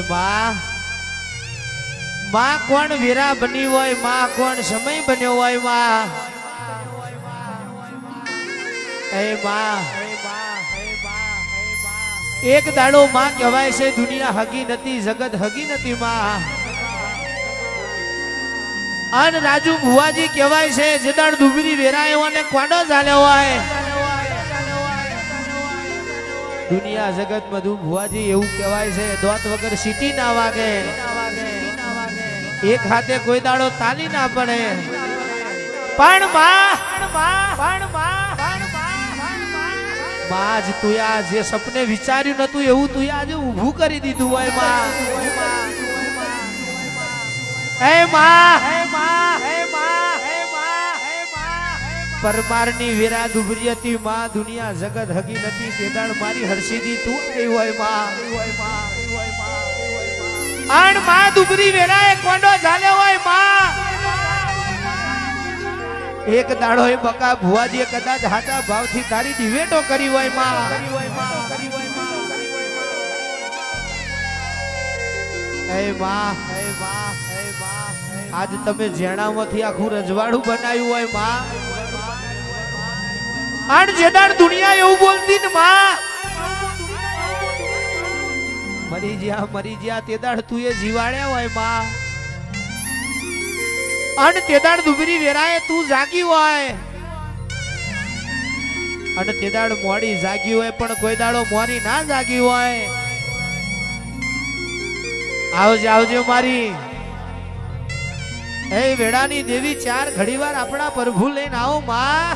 માં માં કોણ વીરા બની હોય, માં કોણ સમય બન્યો હોય, માં એ માં એક દાડો માં કહેવાય છે દુનિયા હગી નથી, જગત હગી નથી માં. અન રાજુ ભુવાજી કહેવાય છે જેદાડ દુબરી વેરાયો અને કોડો ચાલ્યો હોય દુનિયા જગત બધું ભુવાજી એવું કહેવાય છે દોત વગર સીટી ના વાગે, એક હાથે કોઈ દાડો તાલી ના પડે. પણ માં જ તું આ જે સપને વિચાર્યું નતું એવું તું આજે ઊભું કરી દીધું હોય માં. હે માં પરમારની વીરા દુબરી હતી માં, દુનિયા જગત હગી નથી તેદાડ મારી હર્ષિદી તું આવી હોય માં. આણ માં દુબરી વેરાએ કોંડો ઝાલ્યો હોય માં. એક દાડો એ બકા ભુવાજીએ કદાચ હાચા ભાવથી તારી દિવેટો કરી હોય માં. હે માં આજ તમે જેણામાંથી આખું રજવાડું બનાવ્યું હોય માં. આણ જેદાડ દુનિયા એવું બોલતી ને માં મરી જ્યા તેદાડ તું એ જીવાડ્યા હોય માં. અને તેદાડ દુબરી વેરાએ તું જાગી હોય અને તેદાડ મોડી જાગી હોય પણ કોઈ દાડો મોરી ના જાગી હોય. આવજે આવજે મારી એ વેડાની દેવી, ચાર ઘડીવાર આપણા પ્રભુ લઈને આવો માં.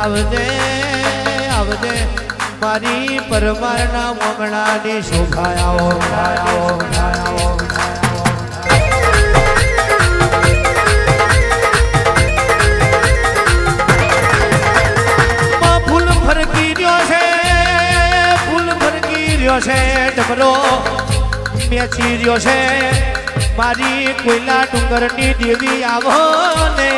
આવજે મારી પરમારના મંગળાની શોભાયાઓ ફૂલ ફરકી રહ્યો છે ડમરો મેચી રહ્યો છે મારી કોયલા ડુંગરની દેવી આવો ને.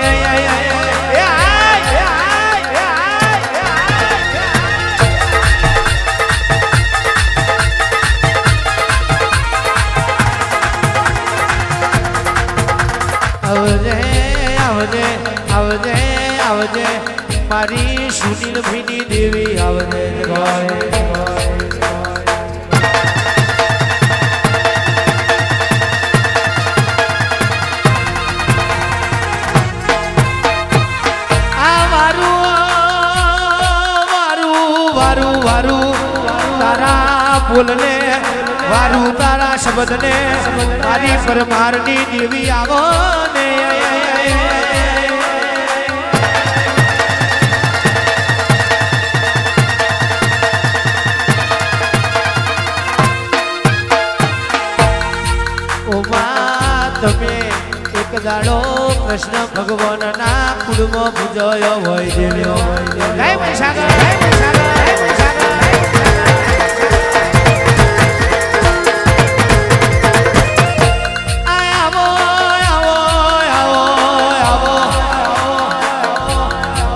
આવજે મારી સુનીલ ભીની દેવી આવજે. આ વારું તારા બોલને વારું તારા શબ્દને મારી પરમારની દેવી આવો ને. તમે એક દાડો કૃષ્ણ ભગવાનના કુળમાં પૂજ્યો હોય દેવ્યો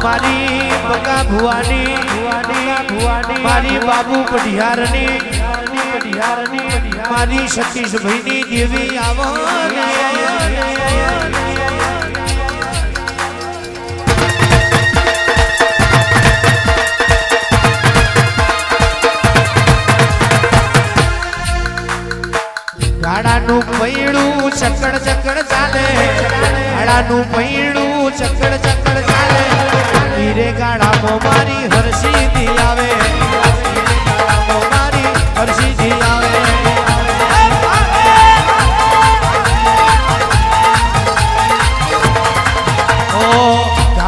મારી બકા ભુવાની મારી બાબુ પઢિયારની મારી સતીશભાઈની દેવી આવો. ગાડાનું પૈડું ચકડ ચાલે, ગાડાનું પૈડું ચકડ ચાલે, ધીરે ગાડામાં મારી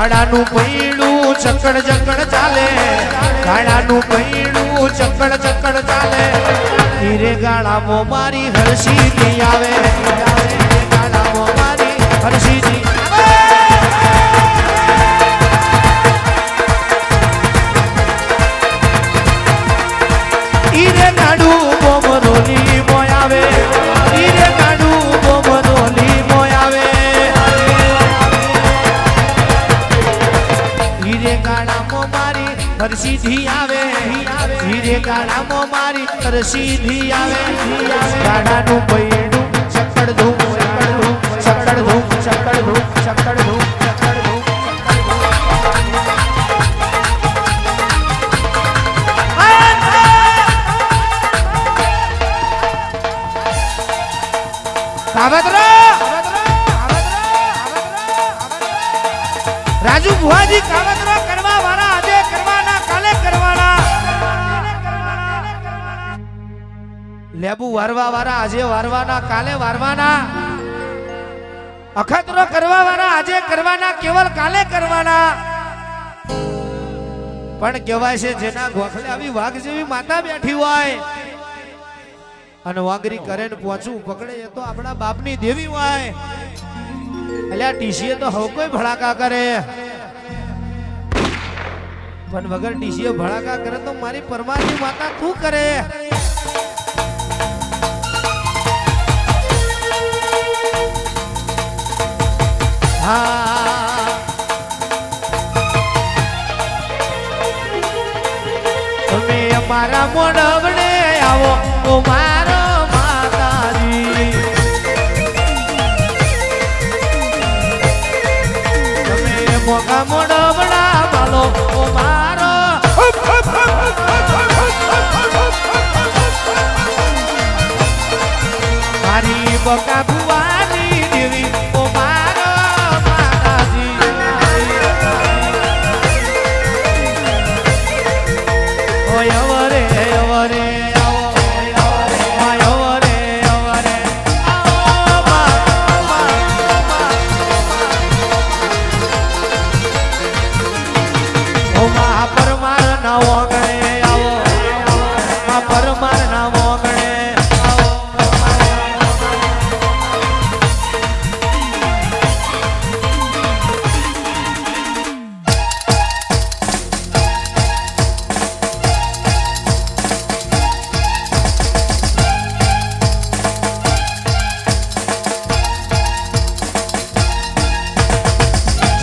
કાળાનું પૈડું ચકડ ચકડ ચાલે કાળાનું પૈડું ચકડ ચકડ ચાલે હીરે ગાળામાં મારી હરસીથી આવે ગાળામાં મારી હરસીથી હીરે ગાડું બોમરોલી મોય આવે હીરે ગાડું બોમરોલી મોય આવે હીરે ગાળામાં મારી હરસીથી આવે હીરે ગાળામાં મારી હરસીથી આવે ગાડાનું પૈડું ચકડ ધૂમ ચકડ ધૂમ ચકડ ધૂમ ચકડ ધૂમ ચકડ ધૂમ ચકડ ધૂમ રાજુ ભુવાજી કાવતરા કરવા વાળા આજે કરવાના કાલે કરવાના લેબુ વારવા વાળા આજે વારવાના કાલે વારવાના અખતરો કરવા વાળા આજે કરવાના કેવલ કાલે કરવાના પણ કહેવાય છે જેના ગોખલે આવી વાઘ જેવી માતા બેઠી હોય અને વાંગરી કરે ને પહોંચવું પકડે એ તો આપણા બાપની દેવી હોય અલ્યા ટીસીએ તો હવ કોઈ ભડાકા કરે પણ વગર ટીસીએ ભડાકા કરે તો મારી પરમાની માતા તું કરે હા તમે અમારા મોઢવડે આવો ઓ મારો માતાજી તમે મોગા મોઢવડા બાલો ઓ મારો મારી બકા ભુવાની દેવી ઓ મારો માતાજી ઓય અવરે અવરે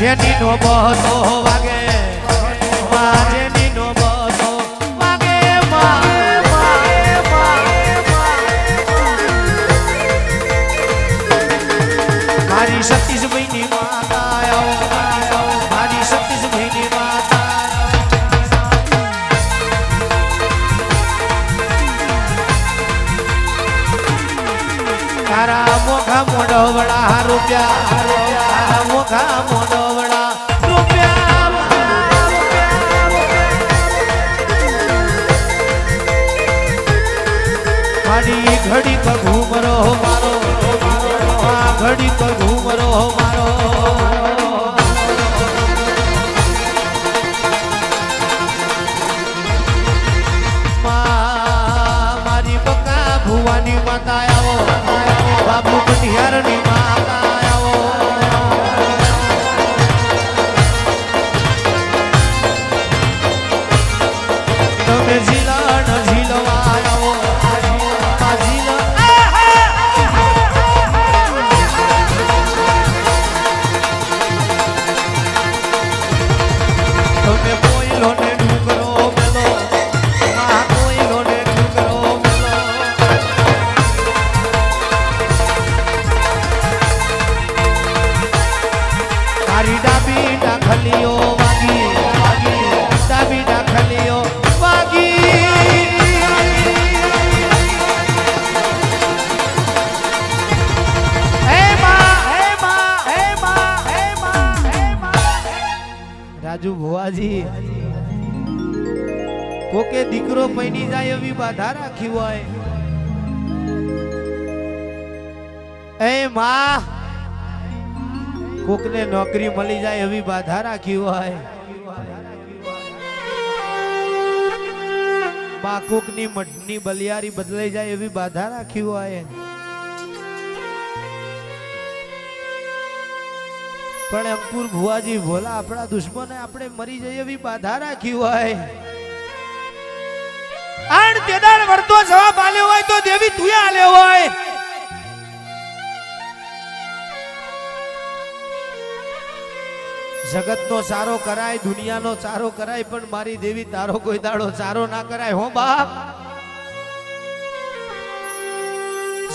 જેની નો બહતો વાગે જેની નો બહતો વાગે મારી સતીશભાઈ ની માતા મારી સતીશભાઈ ની માતા તારા મોઘા મોઢવડા રૂપિયા મોઘા મોઢવડા રૂપિયા મારી ઘડી પર ઘૂમરો મારો ઘડી પર ઘૂમરો મારો મારી બકા ભુવાની માતા આવો બાબુ કટિયારની માતા આવો તમે ઝીલા ન ઝીલવા આવો તમે કોઈલો ને ડુંગરો મેલો કોઈલો ને ડુંગરો મેલો તારી ડાબી ડાખલીઓ વાગી ડાબી ડાખલીઓ વાગી રાજુ ભુવાજી કોકે દીકરો પૈણી જાય એવી બાધા રાખી હોય એ માં કોકને નોકરી મળી જાય એવી બાધા રાખી હોય, બા કોકની મઠની બલિયારી બદલાઈ જાય એવી બાધા રાખી હોય, પણ અંકુર ભુવાજી ભોલા આપણા દુશ્મને આપણે મરી જઈએ એવી બાધા રાખી હોય, આણ તેદાર વર્તો જવાબ આલ્યો હોય તો દેવી તુએ આલ્યો હોય, જગતનો સારો કરાય, દુનિયાનો સારો કરાય, પણ મારી દેવી તારો કોઈ દાડો સારો ના કરાય હો બાપ.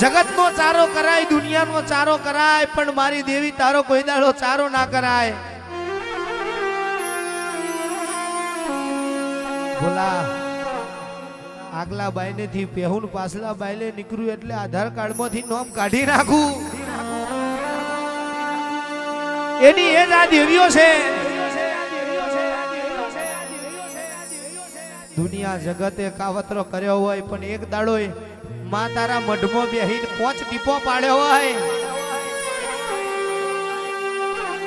જગતનો સારો કરાય, દુનિયાનો સારો કરાય, પણ મારી દેવી તારો કોઈ દાડો સારો ના કરાય. બોલા આગલા બાઈને થી પેહુન પાછલા બાઈને નીકળ્યું એટલે આધાર કાર્ડ માંથી નામ કાઢી નાખું. એની એ જ આ દેવીઓ છે. દુનિયા જગતે કાવતરો કર્યો હોય, પણ એક દાડો માં તારા મઢમાં બેહીને 5 ટીપો પાડ્યો હોય,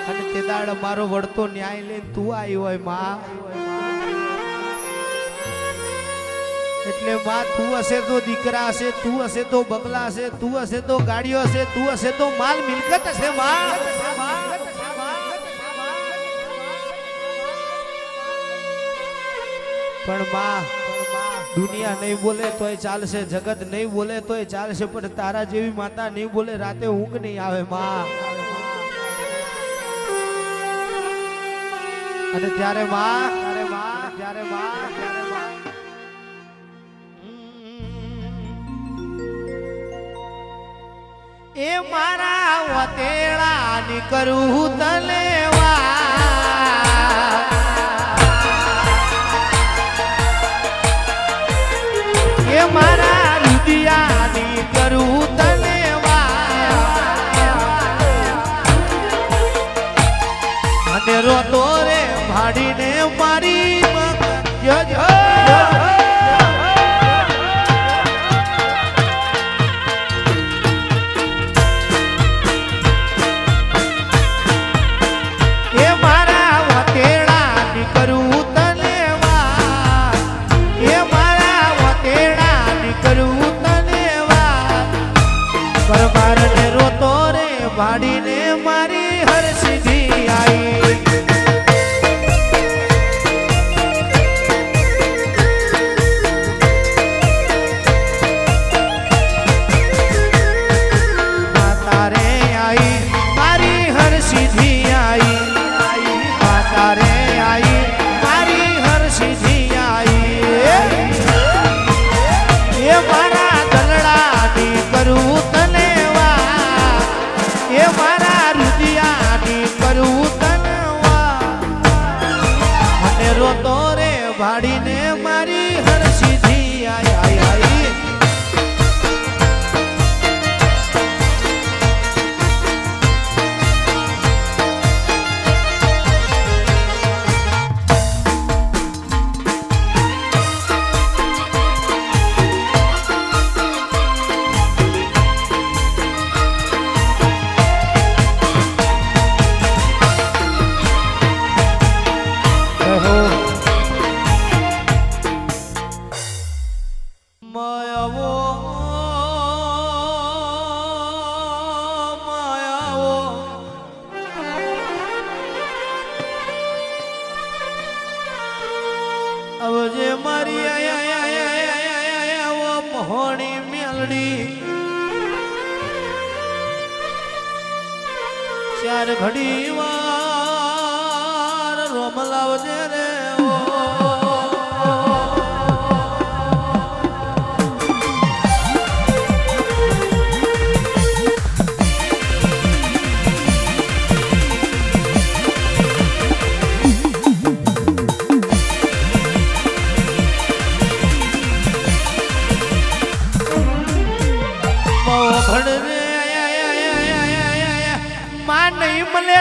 અને તે દાડ મારો વળતો ન્યાય લઈને તું આવી હોય માં. એટલે માં તું હશે તો દીકરા હશે, તું હશે તો બંગલા હશે, તું હશે તો ગાડીઓ હશે, તું હશે તો માલ મિલકત હશે માં. પણ માં દુનિયા નહીં બોલે તોય ચાલશે, જગત નહીં બોલે તોય ચાલશે, પણ તારા જેવી માતા નહીં બોલે રાતે ઊંઘ નહીં આવે માં. અને ત્યારે માં એ મારા વતેડા ની કરું તલેવા, એ મારા રુદિયાની કરું તને અને રોતો રે ભાડીને મારી એ મારા વતેડાની કરું તને એ મારા વતેડાની કરું તને પરમાર ને રોતો રે ભાડીને મારી હરસિદ્ધિ આવી. માતા રે આવી મારી હરસિદ્ધિ આવી, માતા રે આવી મારી હરસિદ્ધિ આવી. એ મારા દલડાની કરું તને એ મારા રુદિયાની કરું તનવા અને રોતો રે ભાડીને મારી હરસિદ્ધિ આઈ. જે મારી મોહણી મેલડી ચાર ઘડી વાર રોમ લાવજે રે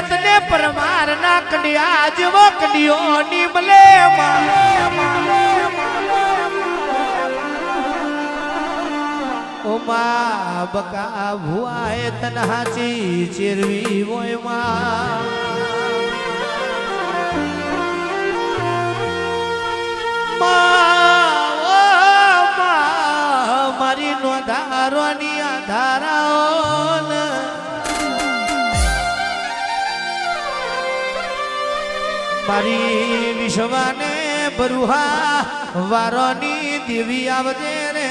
તને પરમાર ના કડિયા જેવો કડિયો ની મલે ઓ માં બકા ભુઆએ તન હાચી ચેરવી હોય માં મારી નોંધારોની આધારાઓ મારી વિશ્વાને બરુહા વારોની દેવી આવજે રે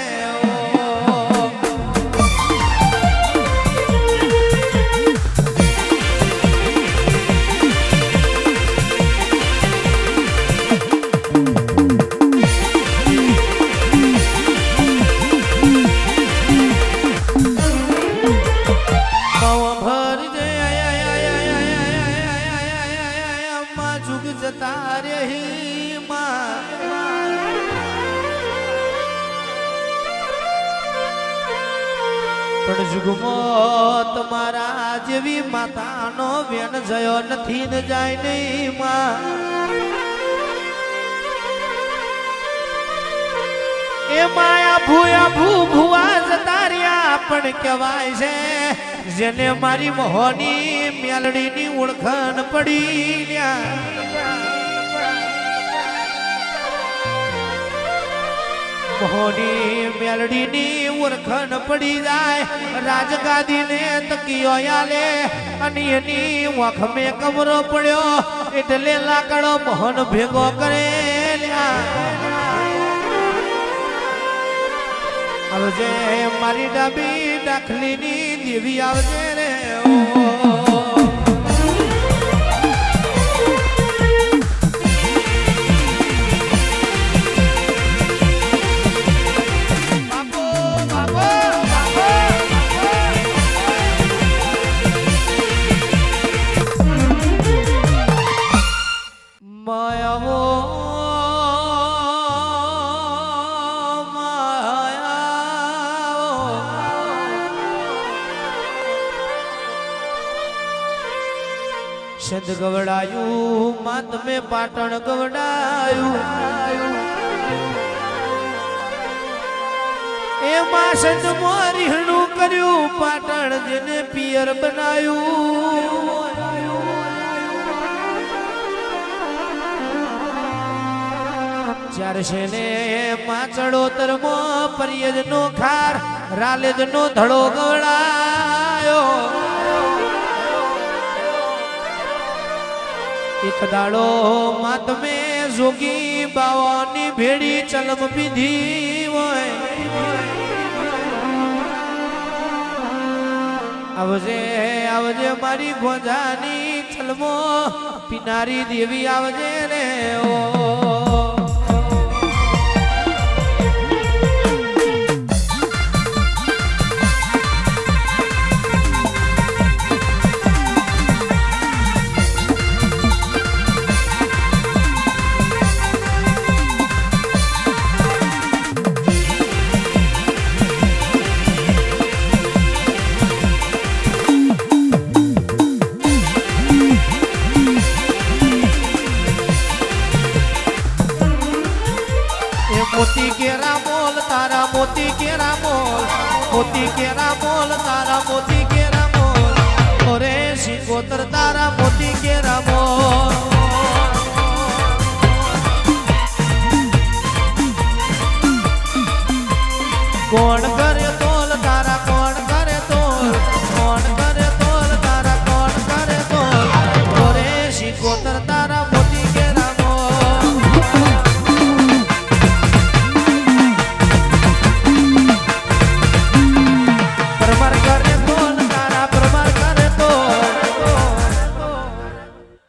પણ જુગમો તમારા જેવી માતાનો વેણ જયો નથી ને જાય નહીં માં એ માયા ભૂયા ભુવા જતા રહ્યા પણ કહેવાય છે જેને મારી મોહની મેલડીની ઓળખાણ પડી મોહની મેલડીની ઓળખાણ પડી જાય રાજગાદીને તકીઓ આલે અને એની વખમે કમરો પડ્યો એટલે લાકડો મોહન ભેગો કરે આવજે મારી ડાબી દાખલીની દેવી આવજે રે સંત ગવડાયું માં તમે પાટણ ગવડાયું એમાં સંત મોરીહણું કર્યું પાટણ જેને પિયર બનાયું ચાર છે ને માં ચડોતરમો પરિયજ નો ખાર રાલેજ નો ધડો ગવડાયો એક દાડો માં તમે જોગી બાવાની ભેડી ચલમ પીધી હોય આવજે આવજે મારી ગોજાની ચલમો પીનારી દેવી આવજે રે ઓ मोती केरा मोल तारा मोती केरा मोल तारा मोती केरा मोल ओरे सिंगोतर तारा मोती केरा मोल कौन करे तोल तारा कौन करे तोल तारा कौन करे तोल ओरे सिंगोतर